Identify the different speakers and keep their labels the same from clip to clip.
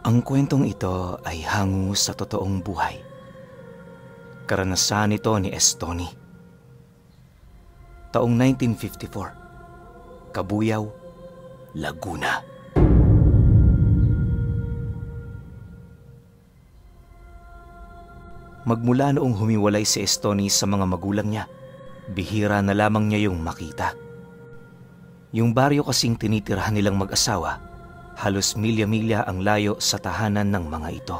Speaker 1: Ang kwentong ito ay hango sa totoong buhay. Karanasan ito ni Estoni. Taong 1954, Kabuyaw, Laguna. Magmula noong humiwalay si Estoni sa mga magulang niya, bihira na lamang niya yung makita. Yung baryo kasing tinitirhan nilang mag-asawa, halos milya-milya ang layo sa tahanan ng mga ito.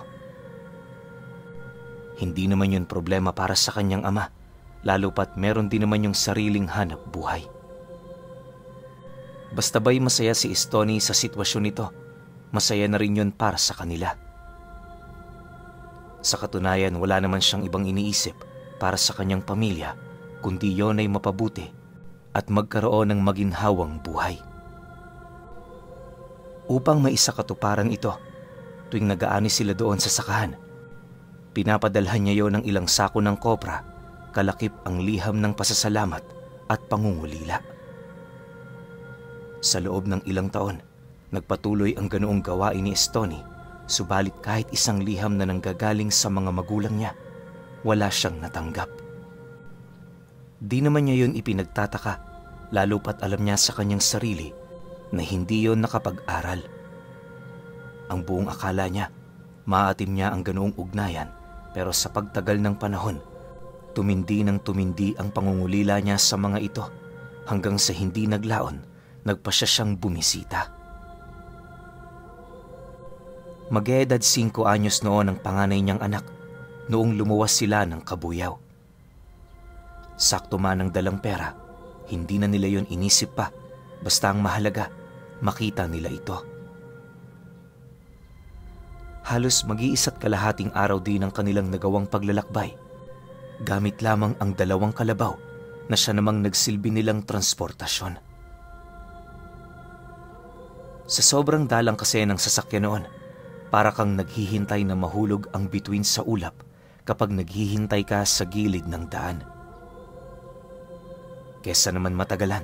Speaker 1: Hindi naman yun problema para sa kanyang ama, lalo pat meron din naman yung sariling hanap buhay. Basta ba'y masaya si Estoni sa sitwasyon nito, masaya na rin yun para sa kanila. Sa katunayan, wala naman siyang ibang iniisip para sa kanyang pamilya, kundi yon ay mapabuti at magkaroon ng maginhawang buhay. Upang maisakatuparan ito, tuwing nag-aani sila doon sa sakahan, pinapadalhan niya yon ng ilang sako ng kopra, kalakip ang liham ng pasasalamat at pangungulila. Sa loob ng ilang taon, nagpatuloy ang ganoong gawain ni Estoni, subalit kahit isang liham na nanggagaling sa mga magulang niya, wala siyang natanggap. Di naman niya yun ipinagtataka, lalo pat alam niya sa kanyang sarili na hindi yon nakapag-aral. Ang buong akala niya, maatim niya ang ganoong ugnayan, pero sa pagtagal ng panahon, tumindi ng tumindi ang pangungulila niya sa mga ito hanggang sa hindi naglaon, nagpasya siyang bumisita. Mag-eedad 5 anyos noon ang panganay niyang anak noong lumuwas sila ng Kabuyaw. Sakto man ang dalang pera, hindi na nila yon inisip pa, basta ang mahalaga, makita nila ito. Halos mag-iisa't kalahating araw din ang kanilang nagawang paglalakbay, gamit lamang ang 2 kalabaw na siya namang nagsilbi nilang transportasyon. Sa sobrang dalang kasi ng sasakyan noon, para kang naghihintay na mahulog ang bituin sa ulap kapag naghihintay ka sa gilid ng daan. Kesa naman matagalan,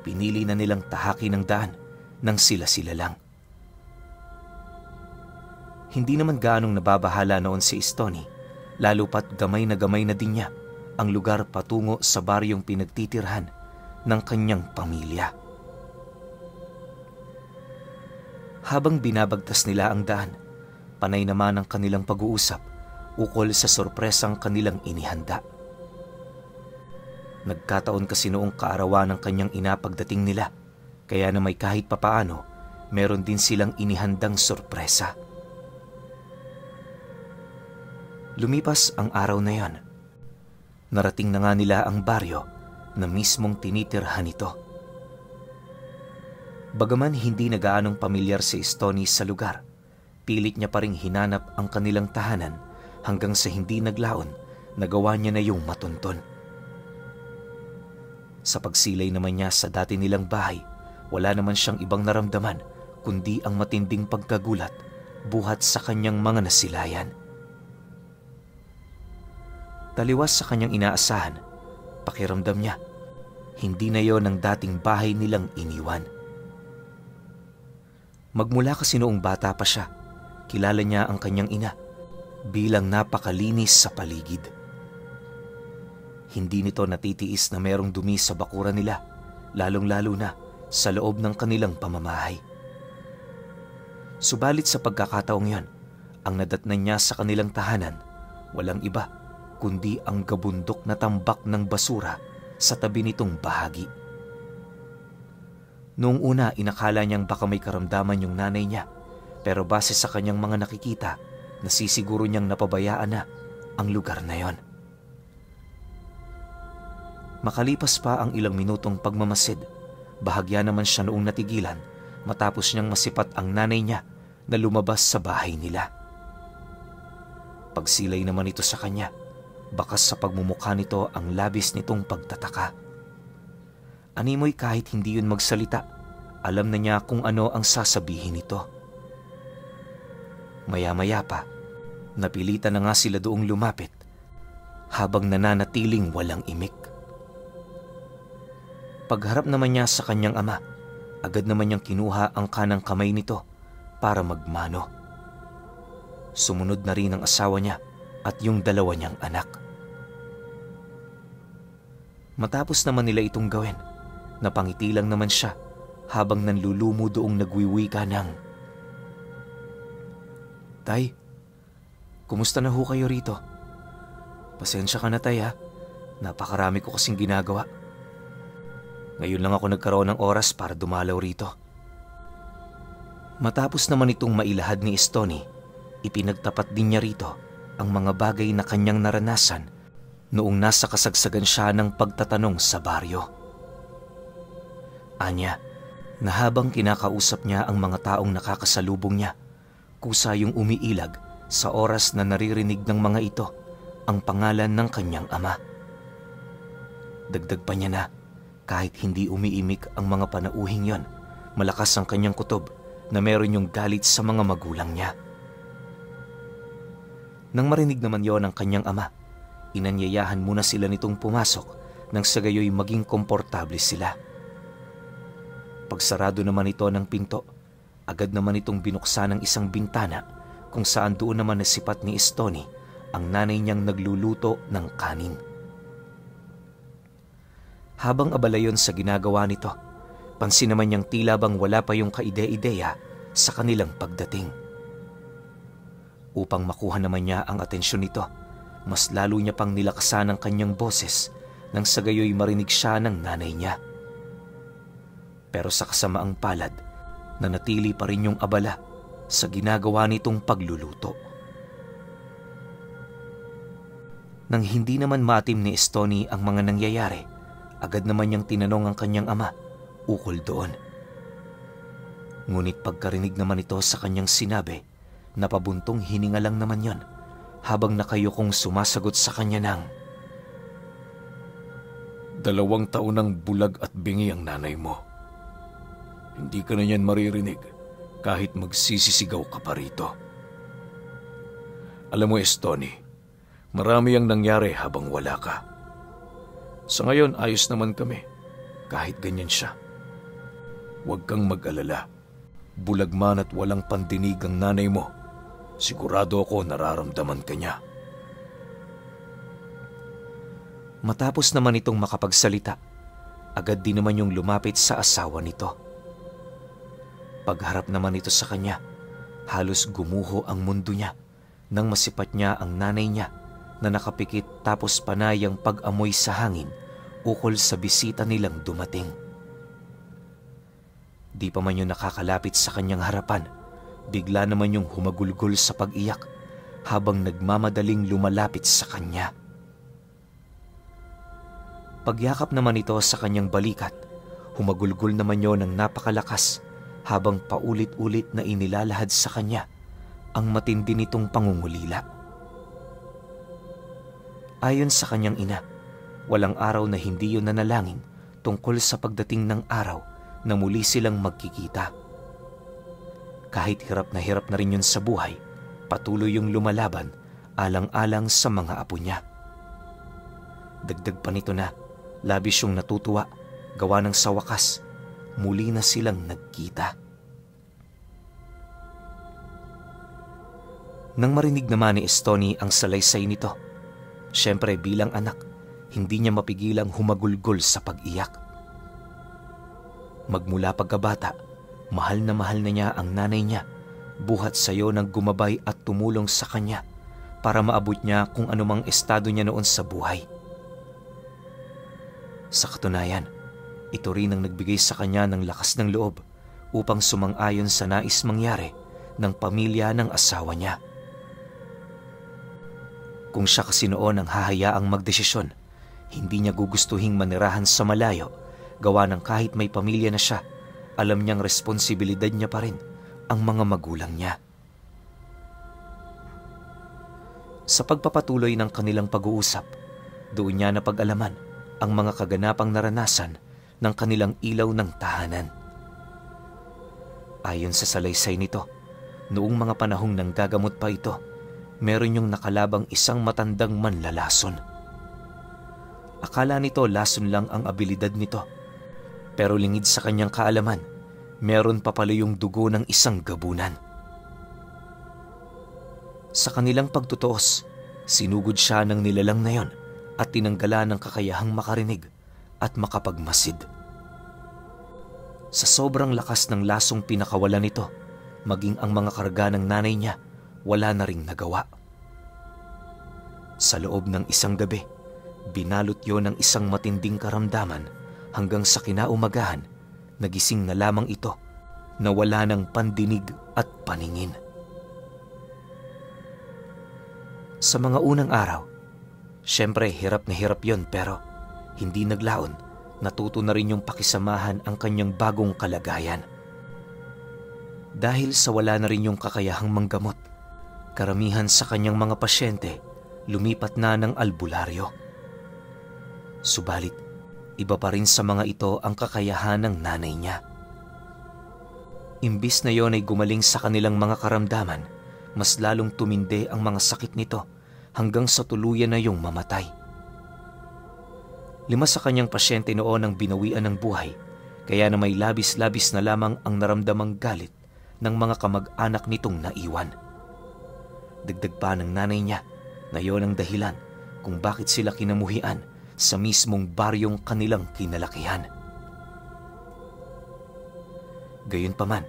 Speaker 1: pinili na nilang tahaki ng daan nang sila-sila lang. Hindi naman gaanong nababahala noon si Estoni, lalo pat gamay na din niya ang lugar patungo sa baryong pinagtitirhan ng kanyang pamilya. Habang binabagtas nila ang daan, panay naman ang kanilang pag-uusap ukol sa sorpresang kanilang inihanda. Nagkataon kasi noong kaarawan ng kanyang ina pagdating nila, kaya na may kahit papaano, meron din silang inihandang sorpresa. Lumipas ang araw na yon. Narating na nga nila ang baryo na mismong tinitirhan nito. Bagaman hindi na gaanong pamilyar si Estoni sa lugar, pilit niya pa ring hinanap ang kanilang tahanan hanggang sa hindi naglaon, nagawa niya na yung matunton. Sa pagsilay naman niya sa dati nilang bahay, wala naman siyang ibang naramdaman kundi ang matinding pagkagulat buhat sa kanyang mga nasilayan. Taliwas sa kanyang inaasahan, pakiramdam niya, hindi na yon ang dating bahay nilang iniwan. Magmula kasi noong bata pa siya, kilala niya ang kanyang ina bilang napakalinis sa paligid. Hindi nito natitiis na merong dumi sa bakuran nila, lalong-lalo na sa loob ng kanilang pamamahay. Subalit sa pagkakataong yon, ang nadatnan niya sa kanilang tahanan, walang iba kundi ang gabundok na tambak ng basura sa tabi nitong bahagi. Noong una, inakala niyang baka may karamdaman yung nanay niya, pero base sa kanyang mga nakikita, nasisiguro niyang napabayaan na ang lugar na yon. Makalipas pa ang ilang minutong pagmamasid, bahagya naman siya noong natigilan matapos niyang masipat ang nanay niya na lumabas sa bahay nila. Pagsilay naman ito sa kanya, bakas sa pagmumukha nito ang labis nitong pagtataka. Animoy kahit hindi yun magsalita, alam na niya kung ano ang sasabihin nito. Maya-maya pa, napilitan na nga sila doong lumapit habang nananatiling walang imik. Pagharap naman niya sa kanyang ama, agad naman niyang kinuha ang kanang kamay nito para magmano. Sumunod na rin ang asawa niya at yung dalawa niyang anak. Matapos naman nila itong gawin, napangiti lang naman siya habang nanlulumo doong nagwiwika ng, "Tay, kumusta na ho kayo rito? Pasensya ka na, tay, ha? Napakarami ko kasing ginagawa. Ngayon lang ako nagkaroon ng oras para dumalaw rito." Matapos naman itong mailahad ni Estoni, ipinagtapat din niya rito ang mga bagay na kanyang naranasan noong nasa kasagsagan siya ng pagtatanong sa baryo. Anya, na habang kinakausap niya ang mga taong nakakasalubong niya, kusa yung umiilag sa oras na naririnig ng mga ito ang pangalan ng kanyang ama. Dagdag pa niya na kahit hindi umiimik ang mga panauhing yon, malakas ang kanyang kutob na meron yung galit sa mga magulang niya. Nang marinig naman yon ng kanyang ama, inanyayahan muna sila nitong pumasok nang sa gayoy maging komportable sila. Pagsarado naman ito ng pinto, agad naman itong binuksan ng isang bintana kung saan doon naman nasipat ni Estoni ang nanay niyang nagluluto ng kanin. Habang abala yon sa ginagawa nito, pansin naman niyang tila bang wala pa yung kaide-ideya sa kanilang pagdating. Upang makuha naman niya ang atensyon nito, mas lalo niya pang nilakasan ang kanyang boses nang sa gayoy marinig siya ng nanay niya. Pero sa kasamaang palad, nanatili pa rin yung abala sa ginagawa nitong pagluluto. Nang hindi naman matim ni Estoni ang mga nangyayari, agad naman niyang tinanong ang kanyang ama ukol doon. Ngunit pagkarinig naman ito sa kanyang sinabi, napabuntong hininga lang naman yon habang nakayukong sumasagot sa kanya ng, "2 taon ng bulag at bingi ang nanay mo. Hindi ka na niyan maririnig kahit magsisisigaw ka pa rito. Alam mo, Estoni, marami ang nangyari habang wala ka. Sa ngayon, ayos naman kami kahit ganyan siya. Huwag kang mag-alala. Bulag man at walang pandinig ang nanay mo, sigurado ako nararamdaman ka niya." Matapos naman itong makapagsalita, agad din naman yung lumapit sa asawa nito. Pagharap naman ito sa kanya, halos gumuho ang mundo niya nang masipat niya ang nanay niya na nakapikit tapos panay ang pag-amoy sa hangin ukol sa bisita nilang dumating. Di pa man yung nakakalapit sa kanyang harapan, bigla naman yung humagulgol sa pag-iyak habang nagmamadaling lumalapit sa kanya. Pagyakap naman ito sa kanyang balikat, humagulgol naman yon ng napakalakas habang paulit-ulit na inilalahad sa kanya ang matindi nitong pangungulila. Ayon sa kanyang ina, walang araw na hindi yun nanalangin tungkol sa pagdating ng araw na muli silang magkikita. Kahit hirap na rin yun sa buhay, patuloy yung lumalaban alang-alang sa mga apo niya. Dagdag pa nito na labis yung natutuwa gawa ng sa wakas, muli na silang nagkita. Nang marinig naman ni Estoni ang salaysay nito, syempre bilang anak, hindi niya mapigilang humagulgol sa pag-iyak. Magmula pagkabata, mahal na niya ang nanay niya, buhat sayo ng gumabay at tumulong sa kanya para maabot niya kung anumang estado niya noon sa buhay. Sa katunayan, ito rin ang nagbigay sa kanya ng lakas ng loob upang sumang-ayon sa nais mangyari ng pamilya ng asawa niya. Kung siya kasi noon ang hahayaang magdesisyon, hindi niya gugustuhing manirahan sa malayo, gawa ng kahit may pamilya na siya, alam niyang responsibilidad niya pa rin ang mga magulang niya. Sa pagpapatuloy ng kanilang pag-uusap, doon niya napag-alaman ang mga kaganapang naranasan ng kanilang ilaw ng tahanan. Ayon sa salaysay nito, noong mga panahong nanggagamot pa ito, meron yung nakalabang isang matandang manlalason. Akala nito lason lang ang abilidad nito, pero lingid sa kanyang kaalaman, meron pa pala yung dugo ng isang gabunan. Sa kanilang pagtutuos, sinugod siya ng nilalang na yon at tinanggalan ng kakayahang makarinig at makapagmasid. Sa sobrang lakas ng lasong pinakawalan nito, maging ang mga karga ng nanay niya, wala na ring nagawa. Sa loob ng isang gabi, binalot yon ng isang matinding karamdaman hanggang sa kinaumagahan, nagising na lamang ito na wala ng pandinig at paningin. Sa mga unang araw, syempre hirap na hirap yon pero hindi naglaon, natuto na rin yung pakisamahan ang kanyang bagong kalagayan. Dahil sa wala na rin yung kakayahang manggamot, karamihan sa kanyang mga pasyente lumipat na ng albularyo. Subalit, iba pa rin sa mga ito ang kakayahan ng nanay niya. Imbis na yon ay gumaling sa kanilang mga karamdaman, mas lalong tumindi ang mga sakit nito hanggang sa tuluyan na yung mamatay. 5 sa kanyang pasyente noon ang binawian ng buhay, kaya na may labis-labis na lamang ang naramdamang galit ng mga kamag-anak nitong naiwan. Dagdag pa ng nanay niya na yon ang dahilan kung bakit sila kinamuhian sa mismong baryong kanilang kinalakihan. Gayunpaman,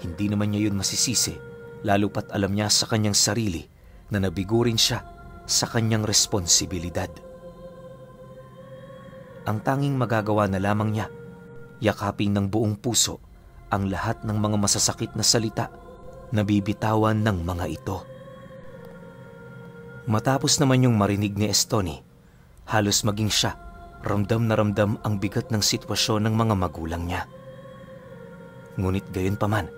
Speaker 1: hindi naman niya yun masisisi, lalo pat alam niya sa kanyang sarili na nabigo rin siya sa kanyang responsibilidad. Ang tanging magagawa na lamang niya, yakapin ng buong puso ang lahat ng mga masasakit na salita na bibitawan ng mga ito. Matapos naman yung marinig ni Estoni, halos maging siya, ramdam na ramdam ang bigat ng sitwasyon ng mga magulang niya. Ngunit gayunpaman,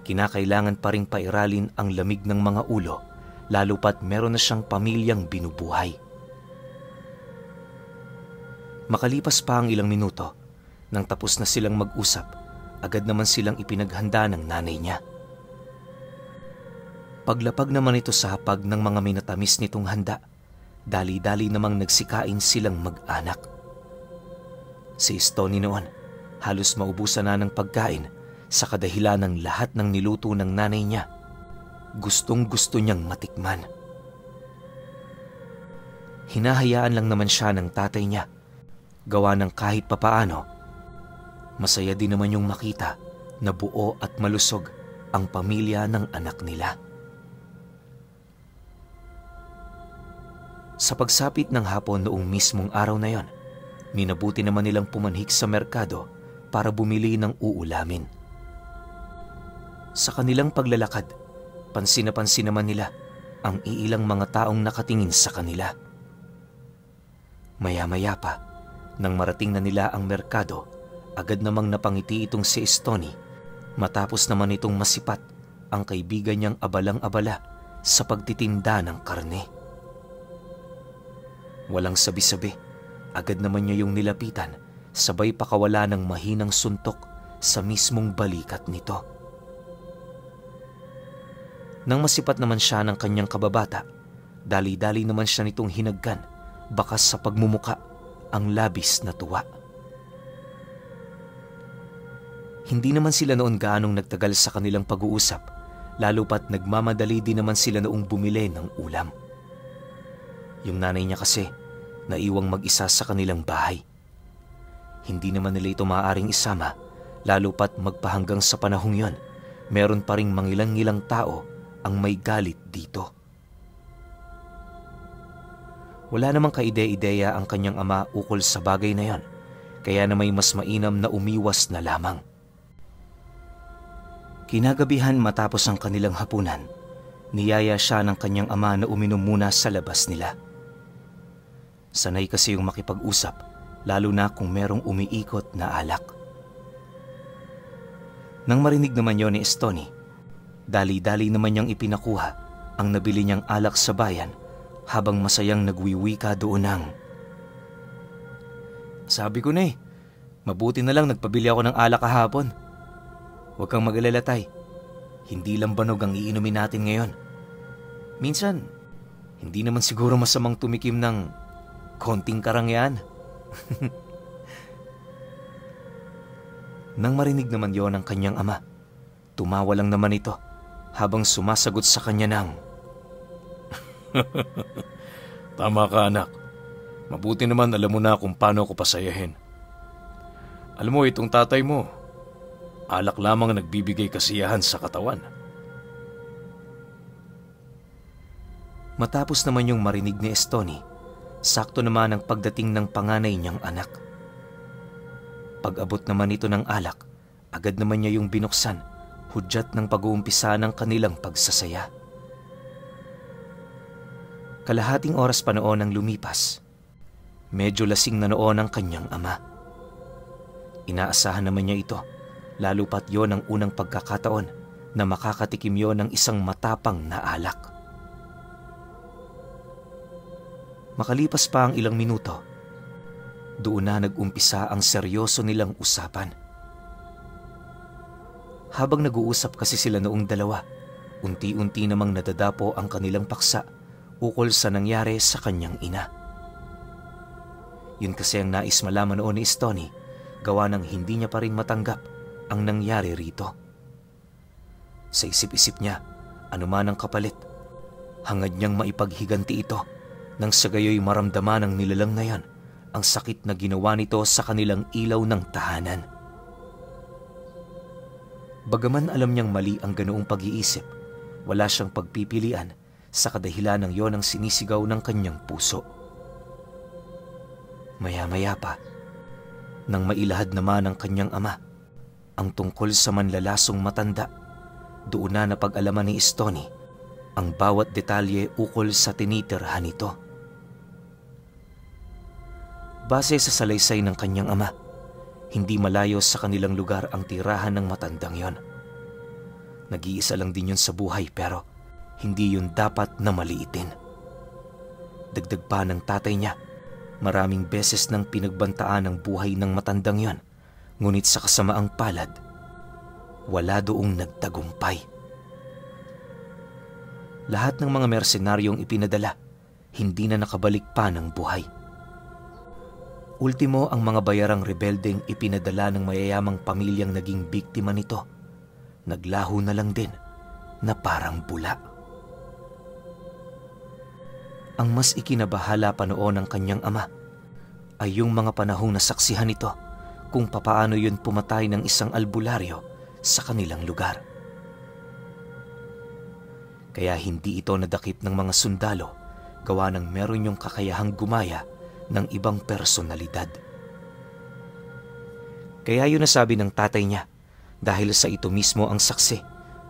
Speaker 1: kinakailangan pa ring pairalin ang lamig ng mga ulo, lalo pat meron na siyang pamilyang binubuhay. Makalipas pa ang ilang minuto, nang tapos na silang mag-usap, agad naman silang ipinaghanda ng nanay niya. Paglapag naman ito sa hapag ng mga minatamis nitong handa, dali-dali namang nagsikain silang mag-anak. Si Estoni noon, halos maubusan na ng pagkain sa kadahilan ng lahat ng niluto ng nanay niya. Gustong-gusto niyang matikman. Hinahayaan lang naman siya ng tatay niya, gawa ng kahit papaano, masaya din naman yung makita na buo at malusog ang pamilya ng anak nila. Sa pagsapit ng hapon noong mismong araw na yon, minabuti naman nilang pumanhik sa merkado para bumili ng uulamin. Sa kanilang paglalakad, pansin na pansin naman nila ang iilang mga taong nakatingin sa kanila. Maya-maya pa, nang marating na nila ang merkado, agad namang napangiti itong si Estoni matapos naman itong masipat ang kaibigan niyang abalang-abala sa pagtitinda ng karne. Walang sabi-sabi, agad naman niya yung nilapitan, sabay pakawala ng mahinang suntok sa mismong balikat nito. Nang masipat naman siya ng kanyang kababata, dali-dali naman siya nitong hinagkan, bakas sa pagmumuka ang labis na tuwa. Hindi naman sila noon gaanong nagtagal sa kanilang pag-uusap, lalo pat nagmamadali din naman sila noong bumili ng ulam. Yung nanay niya kasi, naiwang mag-isa sa kanilang bahay. Hindi naman nila ito maaaring isama, lalo pat magpahanggang sa panahong yon, meron pa ring mangilang-ngilang tao ang may galit dito. Wala namang kaide-ideya ang kanyang ama ukol sa bagay na yon, kaya na may mas mainam na umiwas na lamang. Kinagabihan matapos ang kanilang hapunan, niyaya siya ng kanyang ama na uminom muna sa labas nila. Sanay kasi yung makipag-usap, lalo na kung merong umiikot na alak. Nang marinig naman yon ni Estoni, dali-dali naman niyang ipinakuha ang nabili niyang alak sa bayan habang masayang nagwiwika doon ng, "Sabi ko na mabuti na lang nagpabili ako ng alak kahapon. Huwag kang mag-alala, tay. Hindi lang banog ang iinumin natin ngayon. Minsan, hindi naman siguro masamang tumikim ng konting karangyan." Nang marinig naman yon ng kanyang ama, tumawa lang naman ito habang sumasagot sa kanya ng,
Speaker 2: Tama ka, anak. Mabuti naman alam mo na kung paano ako pasayahin. Alam mo, itong tatay mo, alak lamang ang nagbibigay kasiyahan sa katawan.
Speaker 1: Matapos naman yung marinig ni Estoni, sakto naman ang pagdating ng panganay niyang anak. Pag-abot naman ito ng alak, agad naman niya yung binuksan, hudyat ng pag-uumpisa ng kanilang pagsasaya. Kalahating oras pa noon ang lumipas. Medyo lasing na noon ang kanyang ama. Inaasahan naman niya ito, lalo pat yon ang unang pagkakataon na makakatikim yon ng isang matapang na alak. Makalipas pa ang ilang minuto, doon na nag-umpisa ang seryoso nilang usapan. Habang nag-uusap kasi sila noong dalawa, unti-unti namang nadadapo ang kanilang paksa ukol sa nangyari sa kanyang ina. Yun kasi ang nais malaman noon ni Estoni, gawa ng hindi niya pa rin matanggap ang nangyari rito. Sa isip-isip niya, anuman ang kapalit, hangad niyang maipaghiganti ito nang sa gayoy maramdaman ng nilalang na yan ang sakit na ginawa nito sa kanilang ilaw ng tahanan. Bagaman alam niyang mali ang ganoong pag-iisip, wala siyang pagpipilian sa kadahilan ng yon ang sinisigaw ng kanyang puso. Maya-maya pa, nang mailahad naman ng kanyang ama ang tungkol sa manlalasong matanda, doon na napag-alaman ni Estoni ang bawat detalye ukol sa tinitirhan nito. Base sa salaysay ng kanyang ama, hindi malayo sa kanilang lugar ang tirahan ng matandang yon. Nag-iisa lang din yun sa buhay pero hindi yun dapat na maliitin. Dagdag pa ng tatay niya, maraming beses nang pinagbantaan ang buhay ng matandang yon, ngunit sa kasamaang palad, wala doong nagtagumpay. Lahat ng mga mersenaryong ipinadala, hindi na nakabalik pa ng buhay. Ultimo ang mga bayarang rebeldeng ipinadala ng mayayamang pamilyang naging biktima nito, naglaho na lang din na parang bula. Ang mas ikinabahala pa noon ng kanyang ama ay yung mga panahong nasaksihan nito kung papaano yun pumatay ng isang albularyo sa kanilang lugar. Kaya hindi ito nadakip ng mga sundalo gawa ng meron yung kakayahang gumaya ng ibang personalidad. Kaya yun nasabi ng tatay niya dahil sa ito mismo ang saksi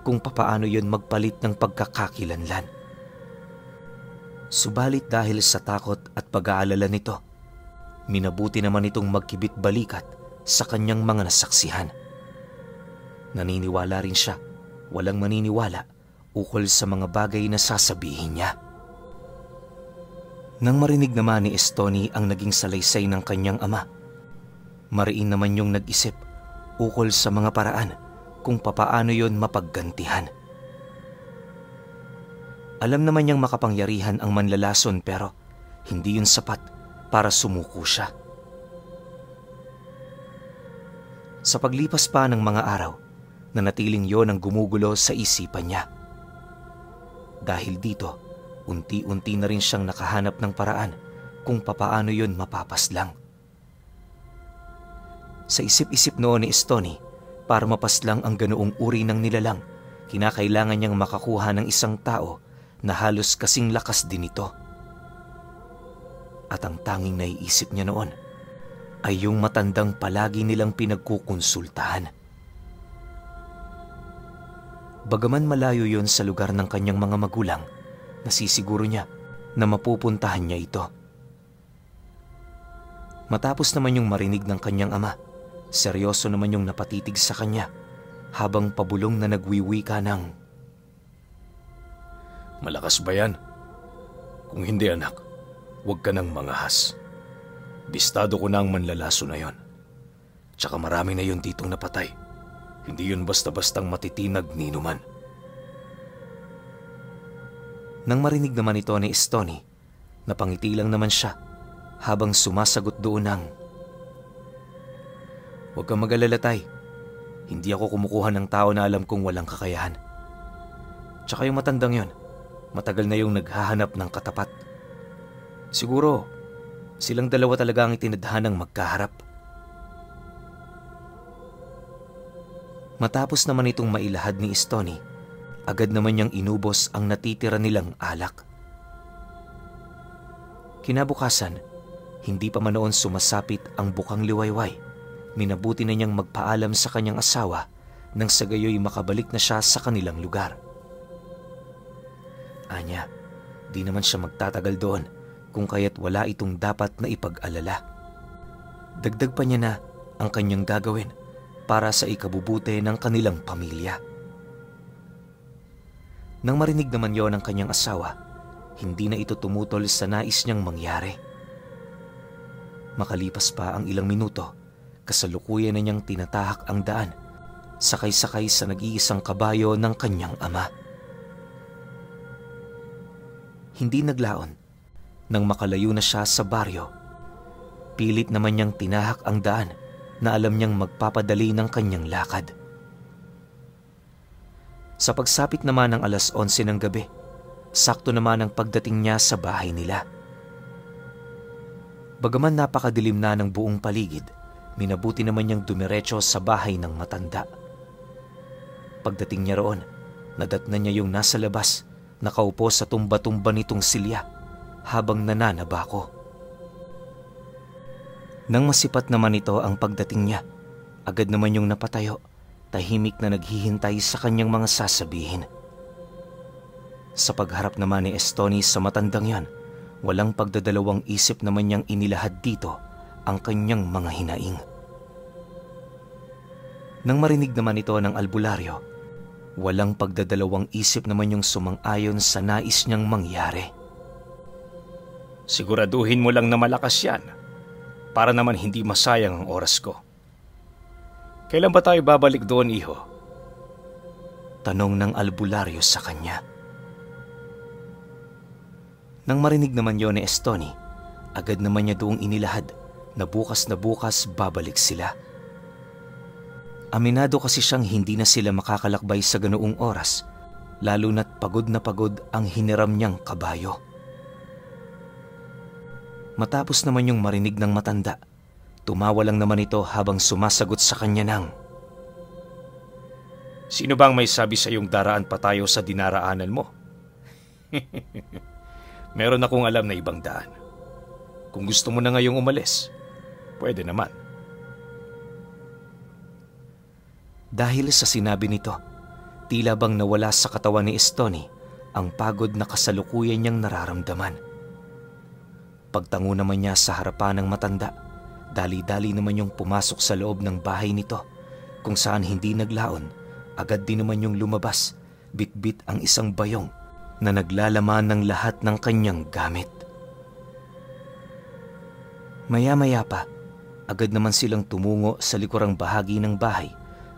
Speaker 1: kung papaano yun magpalit ng pagkakakilanlan. Subalit dahil sa takot at pag-aalala nito, minabuti naman itong magkibit balikat sa kanyang mga nasaksihan. Naniniwala rin siya, walang maniniwala ukol sa mga bagay na sasabihin niya. Nang marinig naman ni Estoni ang naging salaysay ng kanyang ama, mariin naman yung nag-isip ukol sa mga paraan kung papaano yon mapaggantihan. Alam naman niyang makapangyarihan ang manlalason pero hindi yun sapat para sumuko siya. Sa paglipas pa ng mga araw, nanatiling yon ang gumugulo sa isipan niya. Dahil dito, unti-unti na rin siyang nakahanap ng paraan kung papaano yon mapapaslang. Sa isip-isip noon ni Estoni, para mapaslang ang ganoong uri ng nilalang, kinakailangan niyang makakuha ng isang tao na halos kasing lakas din ito. At ang tanging naiisip niya noon ay yung matandang palagi nilang pinagkukonsultahan. Bagaman malayo yon sa lugar ng kanyang mga magulang, nasisiguro niya na mapupuntahan niya ito. Matapos naman yung marinig ng kanyang ama, seryoso naman yung napatitig sa kanya habang pabulong na nagwiwika ng,
Speaker 2: "Malakas ba yan? Kung hindi, anak, huwag ka nang mangahas. Bistado ko na ang manlalaso na yon. Tsaka marami na yon ditong napatay. Hindi yun basta-bastang matitinag ni inuman."
Speaker 1: Nang marinig naman ito ni Estoni, napangiti lang naman siya habang sumasagot doon ng, "Huwag kang mag-alala, tay. Hindi ako kumukuha ng tao na alam kong walang kakayahan. Tsaka yung matandang yon, Matagal na yung naghahanap ng katapat. Siguro, silang dalawa talaga ang itinadhanang magkaharap. Matapos naman itong mailahad ni Estoni, agad naman niyang inubos ang natitira nilang alak. Kinabukasan, hindi pa man noon sumasapit ang bukang liwayway. Minabuti na niyang magpaalam sa kanyang asawa nang sa gayoy makabalik na siya sa kanilang lugar. Anya, di naman siya magtatagal doon kung kaya't wala itong dapat na ipag-alala. Dagdag pa niya na ang kanyang gagawin para sa ikabubuti ng kanilang pamilya. Nang marinig naman yon ng kanyang asawa, hindi na ito tumutol sa nais niyang mangyari. Makalipas pa ang ilang minuto, kasalukuyan na niyang tinatahak ang daan, sakay-sakay sa nag-iisang kabayo ng kanyang ama. Hindi naglaon, nang makalayo na siya sa baryo, pilit naman niyang tinahak ang daan na alam niyang magpapadali ng kanyang lakad. Sa pagsapit naman ng 11:00 ng gabi, sakto naman ang pagdating niya sa bahay nila. Bagaman napakadilim na ng buong paligid, minabuti naman niyang dumiretso sa bahay ng matanda. Pagdating niya roon, nadatnan niya yung nasa labas, nakaupo sa tumba-tumba nitong silya habang nananabako. Nang masipat naman ito ang pagdating niya, agad naman yung napatayo, tahimik na naghihintay sa kanyang mga sasabihin. Sa pagharap naman ni Estoni sa matandang yon, walang pagdadalawang isip naman niyang inilahad dito ang kanyang mga hinaing. Nang marinig naman ito ng albularyo, walang pagdadalawang isip naman yung sumang-ayon sa nais niyang mangyari.
Speaker 2: Siguraduhin mo lang na malakas yan, para naman hindi masayang ang oras ko. Kailan ba tayo babalik doon, iho?
Speaker 1: Tanong ng albularyo sa kanya. Nang marinig naman yon ni Estoni, agad naman niya doong inilahad na bukas babalik sila. Aminado kasi siyang hindi na sila makakalakbay sa ganoong oras, lalo na't pagod na pagod ang hiniram niyang kabayo. Matapos naman yung marinig ng matanda, tumawa lang naman ito habang sumasagot sa kanya ng,
Speaker 2: "Sino bang may sabi sa iyong daraan pa tayo sa dinaraanan mo?" Meron akong alam na ibang daan. Kung gusto mo na ngayong umalis, pwede naman.
Speaker 1: Dahil sa sinabi nito, tila bang nawala sa katawan ni Estoni ang pagod na kasalukuyan niyang nararamdaman. Pagtango naman niya sa harapan ng matanda, dali-dali naman yung pumasok sa loob ng bahay nito, kung saan hindi naglaon, agad din naman yung lumabas, bit-bit ang isang bayong na naglalaman ng lahat ng kanyang gamit. Maya-maya pa, agad naman silang tumungo sa likurang bahagi ng bahay,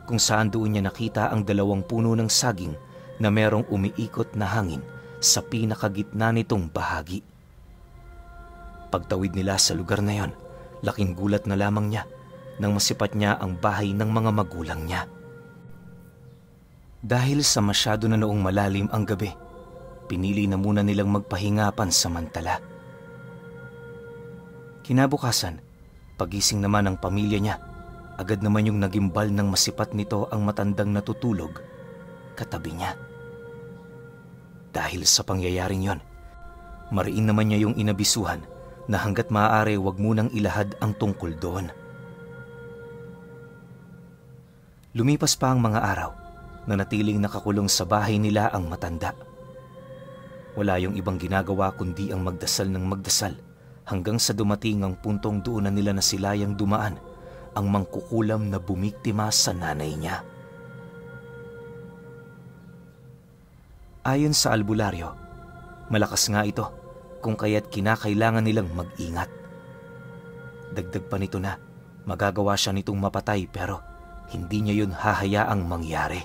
Speaker 1: kung saan doon niya nakita ang 2 puno ng saging na merong umiikot na hangin sa pinakagitna nitong bahagi. Pagtawid nila sa lugar na yon, laking gulat na lamang niya nang masipat niya ang bahay ng mga magulang niya. Dahil sa masyado na noong malalim ang gabi, pinili na muna nilang magpahinga pansamantala. Kinabukasan, pagising naman ng pamilya niya, agad naman yung nagimbal ng masipat nito ang matandang natutulog katabi niya. Dahil sa pangyayaring yon, mariin naman niya yung inabisuhan na hanggat maaari wag munang ilahad ang tungkol doon. Lumipas pa ang mga araw na natiling nakakulong sa bahay nila ang matanda. Wala yung ibang ginagawa kundi ang magdasal ng magdasal hanggang sa dumating ang puntong doon na nila nasilayang dumaan ang mangkukulam na bumiktima sa nanay niya. Ayon sa albularyo, malakas nga ito kung kaya't kinakailangan nilang mag-ingat. Dagdag pa nito na magagawa siya nitong mapatay pero hindi niya yun hahayaang mangyari.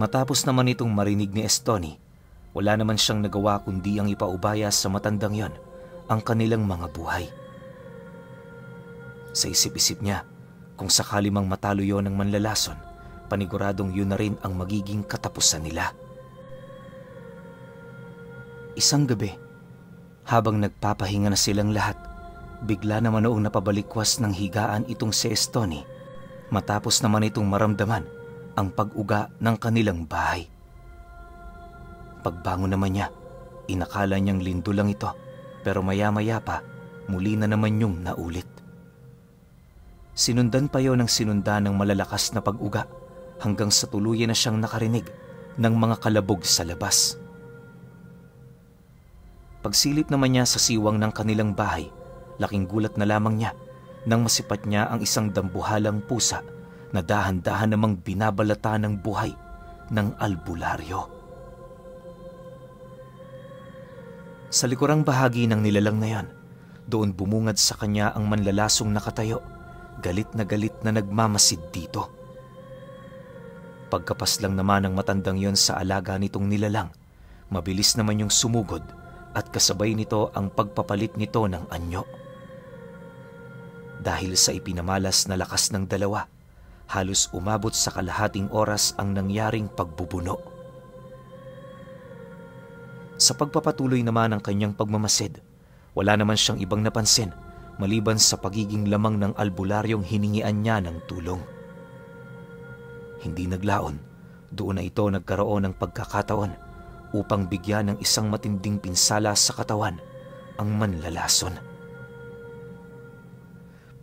Speaker 1: Matapos naman itong marinig ni Estoni, wala naman siyang nagawa kundi ang ipaubaya sa matandang yon ang kanilang mga buhay. Sa isip-isip niya, kung sakali mang matalo yon ng manlalason, paniguradong yun na rin ang magiging katapusan nila. Isang gabi, habang nagpapahinga na silang lahat, bigla naman noong napabalikwas ng higaan itong si Estoni matapos naman itong maramdaman ang pag-uga ng kanilang bahay. Pagbangon naman niya, inakala niyang lindo lang ito, pero maya-maya pa muli na naman yung naulit. Sinundan pa yon ng sinundan ng malalakas na pag-uga hanggang sa tuluyan na siyang nakarinig ng mga kalabog sa labas. Pagsilip naman niya sa siwang ng kanilang bahay, laking gulat na lamang niya nang masipat niya ang isang dambuhalang pusa na dahan-dahan namang binabalata ng buhay ng albularyo. Sa likurang bahagi ng nilalang na yan, doon bumungad sa kanya ang manlalasong nakatayo, galit na nagmamasid dito. Pagkapas lang naman ng matandang yon sa alaga nitong nilalang, mabilis naman yung sumugod at kasabay nito ang pagpapalit nito ng anyo. Dahil sa ipinamalas na lakas ng dalawa, halos umabot sa kalahating oras ang nangyaring pagbubuno. Sa pagpapatuloy naman ng kanyang pagmamasid, wala naman siyang ibang napansin maliban sa pagiging lamang ng albularyong hiningian niya ng tulong. Hindi naglaon, doon na ito nagkaroon ng pagkakataon upang bigyan ng isang matinding pinsala sa katawan ang manlalason.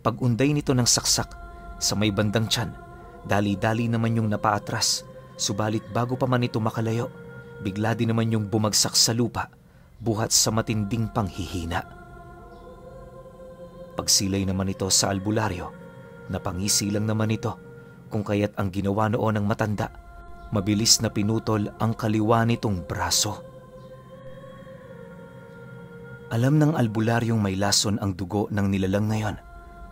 Speaker 1: Pag-unday nito ng saksak sa may bandang tiyan, dali-dali naman yung napaatras, subalit bago pa man ito makalayo, bigla din naman yung bumagsak sa lupa, buhat sa matinding panghihina. Pagsilay naman ito sa albularyo, napangisi lang naman ito, kung kaya't ang ginawa noon ng matanda, mabilis na pinutol ang kaliwa nitong braso. Alam ng albularyong may lason ang dugo ng nilalang ngayon,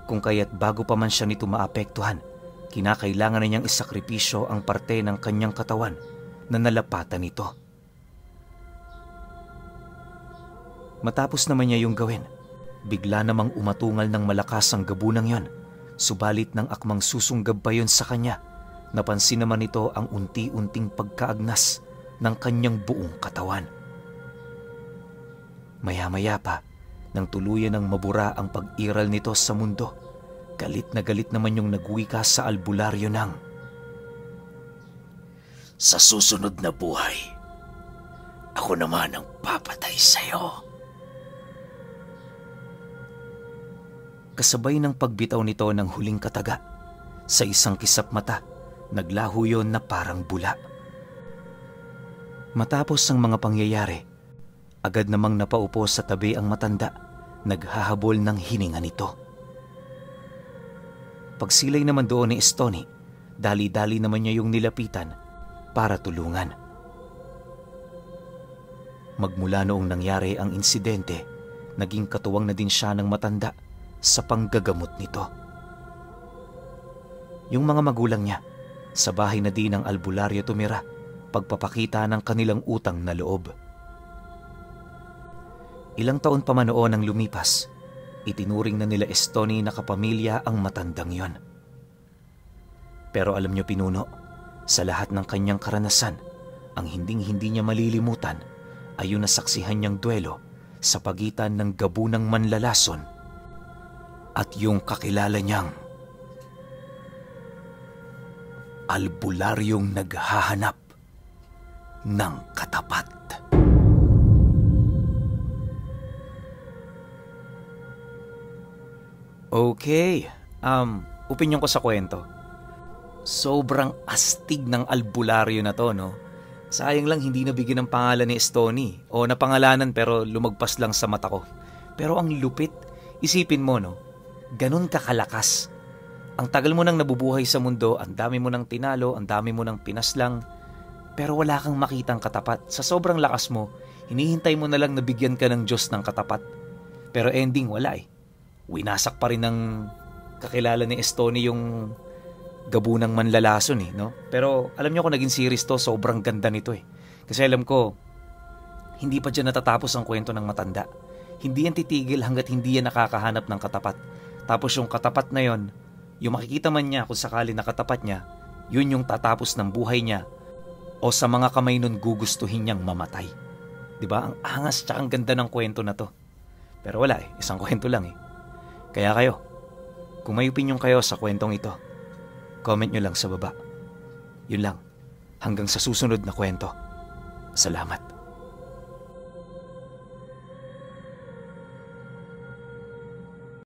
Speaker 1: kung kaya't bago pa man siya nito maapektuhan, kinakailangan na niyang isakripisyo ang parte ng kanyang katawan na nalapatan nito. Matapos naman niya yung gawin, bigla namang umatungal ng malakas ang gabunang yon, subalit ng akmang susunggab pa yon sa kanya, napansin naman nito ang unti-unting pagkaagnas ng kanyang buong katawan. Maya-maya pa, nang tuluyan ng mabura ang pag-iral nito sa mundo, galit na galit naman yung nagwika sa albularyo ng,
Speaker 2: "Sa susunod na buhay, ako naman ang papatay sa'yo."
Speaker 1: Kasabay ng pagbitaw nito ng huling kataga, sa isang kisap mata, naglaho yon na parang bula. Matapos ang mga pangyayari, agad namang napaupo sa tabi ang matanda, naghahabol ng hininga nito. Pagsilay naman doon ni Estoni, dali-dali naman niya yung nilapitan para tulungan. Magmula noong nangyari ang insidente, naging katuwang na din siya ng matanda sa panggagamot nito. Yung mga magulang niya, sa bahay na din ng albularyo tumira, pagpapakita ng kanilang utang na loob. Ilang taon pa man noon ang lumipas, itinuring na nila Estoni na kapamilya ang matandang yon. Pero alam niyo pinuno, sa lahat ng kanyang karanasan, ang hinding-hindi niya malilimutan ay yung nasaksihan niyang duelo sa pagitan ng gabunang manlalason at yung kakilala niyang albularyong naghahanap ng katapat. Okay, opinyon ko sa kwento. Sobrang astig ng albularyo na to, no? Sayang lang hindi nabigyan ng pangalan ni Estoni o napangalanan pero lumagpas lang sa mata ko. Pero ang lupit, isipin mo, no? Ganun kakalakas. Ang tagal mo nang nabubuhay sa mundo, ang dami mo nang tinalo, ang dami mo nang pinaslang, pero wala kang makitang katapat. Sa sobrang lakas mo, hinihintay mo na lang na bigyan ka ng Diyos ng katapat. Pero ending, wala eh. Winasak pa rin ng kakilala ni Estoni yung gabunang manlalason eh, no? Pero alam niyo kung naging series to, sobrang ganda nito eh. Kasi alam ko, hindi pa dyan natatapos ang kwento ng matanda. Hindi yan titigil hanggat hindi yan nakakahanap ng katapat. Tapos yung katapat na yon, yung makikita man niya kung sakali na katapat niya, yun yung tatapos ng buhay niya o sa mga kamay nun gugustuhin niyang mamatay. Diba? Ang angas tsaka ang ganda ng kwento na to. Pero wala isang kwento lang Kaya kayo, kung may opinion kayo sa kwentong ito, comment nyo lang sa baba. Yun lang, hanggang sa susunod na kwento. Salamat.